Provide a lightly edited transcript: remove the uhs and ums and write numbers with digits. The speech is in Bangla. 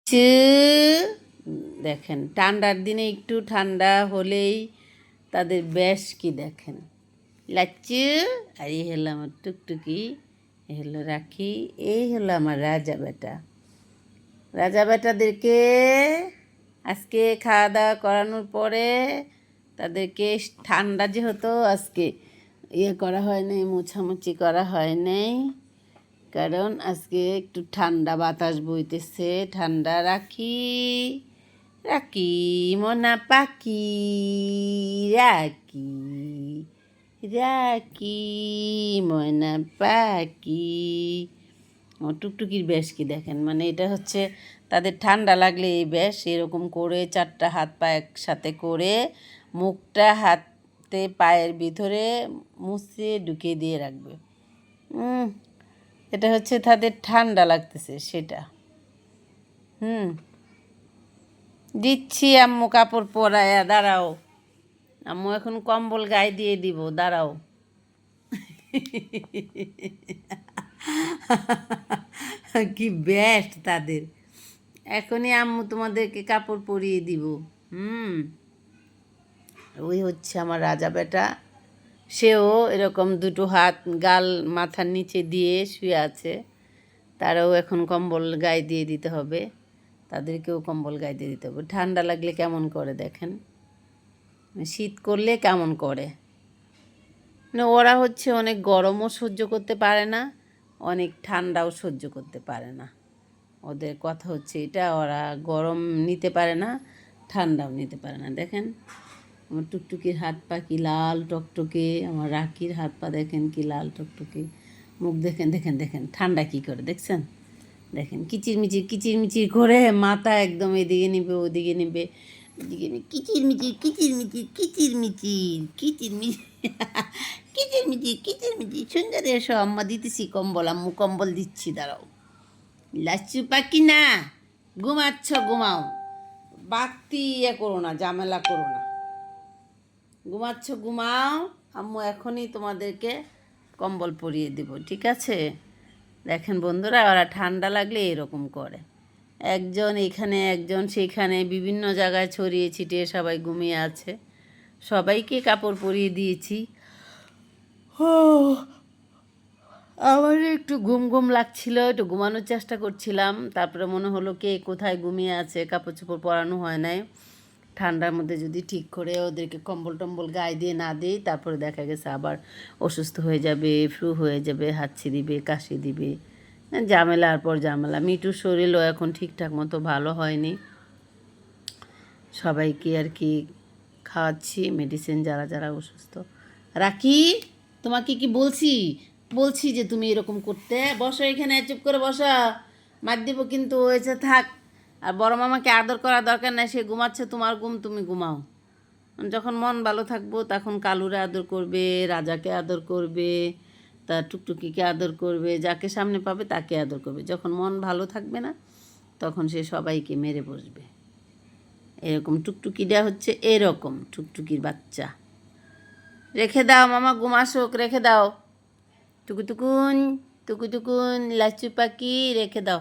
চু দেখেন ঠান্ডার দিনে একটু ঠান্ডা হলেই তাদের বেশ কি দেখেন লাচ্চু। আর এই হলো আমার টুকটুকি, এই হলো রাখি, এই হলো আমার রাজা বেটা। রাজা বেটাদেরকে আজকে খাওয়া দাওয়া করানোর পরে তাদেরকে ঠান্ডা যেহেতু আজকে ইয়ে করা হয় নাই, মোছামুছি করা হয় নাই, কারণ আজকে একটু ঠান্ডা বাতাস বইতেছে। ঠান্ডা রাখি রাখি মনা পাখি রাখি রাখি ময়না পাখি। আমার টুকটুকির বেশ কি দেখেন, মানে এটা হচ্ছে তাদের ঠান্ডা লাগলে এই বেশ এরকম করে চারটা হাত পা একসাথে করে মুখটা হাতে পায়ের ভিতরে মুছে ঢুকিয়ে দিয়ে রাখবে। এটা হচ্ছে তাদের ঠান্ডা লাগতেছে সেটা। দিচ্ছি আম্মু কাপড় পরায়া, দাঁড়াও আম্মু এখন কম্বল গায়ে দিয়ে দিব, দাঁড়াও। কি বেস্ট তাদের, এখনই আম্মু তোমাদেরকে কাপড় পরিয়ে দিব। ওই হচ্ছে আমার রাজা বেটা, সেও এরকম দুটো হাত গাল মাথার নিচে দিয়ে শুয়ে আছে। তারাও এখন কম্বল গায়ে দিয়ে দিতে হবে, তাদেরকেও কম্বল গায়ে দিয়ে দিতে হবে। ঠান্ডা লাগলে কেমন করে দেখেন, শীত করলে কেমন করে। মানে ওরা হচ্ছে অনেক গরমও সহ্য করতে পারে না, অনেক ঠান্ডাও সহ্য করতে পারে না। ওদের কথা হচ্ছে এটা, ওরা গরম নিতে পারে না, ঠান্ডাও নিতে পারে না। দেখেন আমার টুকটুকির হাত পা কি লাল টকটকে, আমার রাখির হাত পা দেখেন কি লাল টকটকে, মুখ দেখেন দেখেন দেখেন ঠান্ডা কি করে দেখছেন। দেখেন কিচিরমিচির কিচিরমিচির করে মাথা একদম এদিকে নিবে ওদিকে নিবে, ওদিকে কিচিরমিচির কিচিরমিচির কিচিরমিচির কিচিরমিচির কিচিরমিচির কিচিরমিচির। সুন্দর এসো আম্মা দিতেছি কম্বল, আম্মু কম্বল দিচ্ছি, দাঁড়াও। লাচ্চু পাখি না, ঘুমাচ্ছ ঘুমাও, বাড়তি ইয়ে করো না, ঝামেলা করো না, ঘুমাচ্ছ ঘুমাও। আম্মু এখনই তোমাদেরকে কম্বল পরিয়ে দিব, ঠিক আছে। দেখেন বন্ধুরা, ওরা ঠান্ডা লাগলে এরকম করে, একজন এখানে একজন সেখানে বিভিন্ন জায়গায় ছড়িয়ে ছিটিয়ে সবাই ঘুমিয়ে আছে। সবাইকে কাপড় পরিয়ে দিয়েছি। আমার একটু ঘুম ঘুম লাগছিল, একটু ঘুমানোর চেষ্টা করছিলাম, তারপরে মনে হলো কে কোথায় ঘুমিয়ে আছে, কাপড় চোপড় পরানো হয় নাই। ঠান্ডার মধ্যে যদি ঠিক করে ওদেরকে কম্বল টম্বল গায়ে দিয়ে না দিই, তারপরে দেখা গেছে আবার অসুস্থ হয়ে যাবে, ফ্লু হয়ে যাবে, হাঁচি দিবে, কাশি দিবে, ঝামেলার পর ঝামেলা। মিটুর শরীরও এখন ঠিকঠাক মতো ভালো হয়নি, সবাইকে আর কি খাওয়াচ্ছি মেডিসিন, যারা যারা অসুস্থ। রাখি তোমাকে কি বলছি, বলছি যে তুমি এরকম করতে, বসো এখানে, চুপ করে বসো, মার দিব কিন্তু, হয়েছে থাক। আর বড় মামাকে আদর করার দরকার নাই, সে ঘুমাচ্ছে, তোমার ঘুম, তুমি ঘুমাও। যখন মন ভালো থাকবো তখন কালুরে আদর করবে, রাজাকে আদর করবে, তা টুকটুকিকে আদর করবে, যাকে সামনে পাবে তাকে আদর করবে। যখন মন ভালো থাকবে না তখন সে সবাইকে মেরে বসবে। এরকম টুকটুকিটা হচ্ছে এরকম টুকটুকির বাচ্চা। রেখে দাও মামা ঘুমাসুক, রেখে দাও, টুকুটুকুন টুকুটুকুন লাচ্চু পাখি রেখে দাও।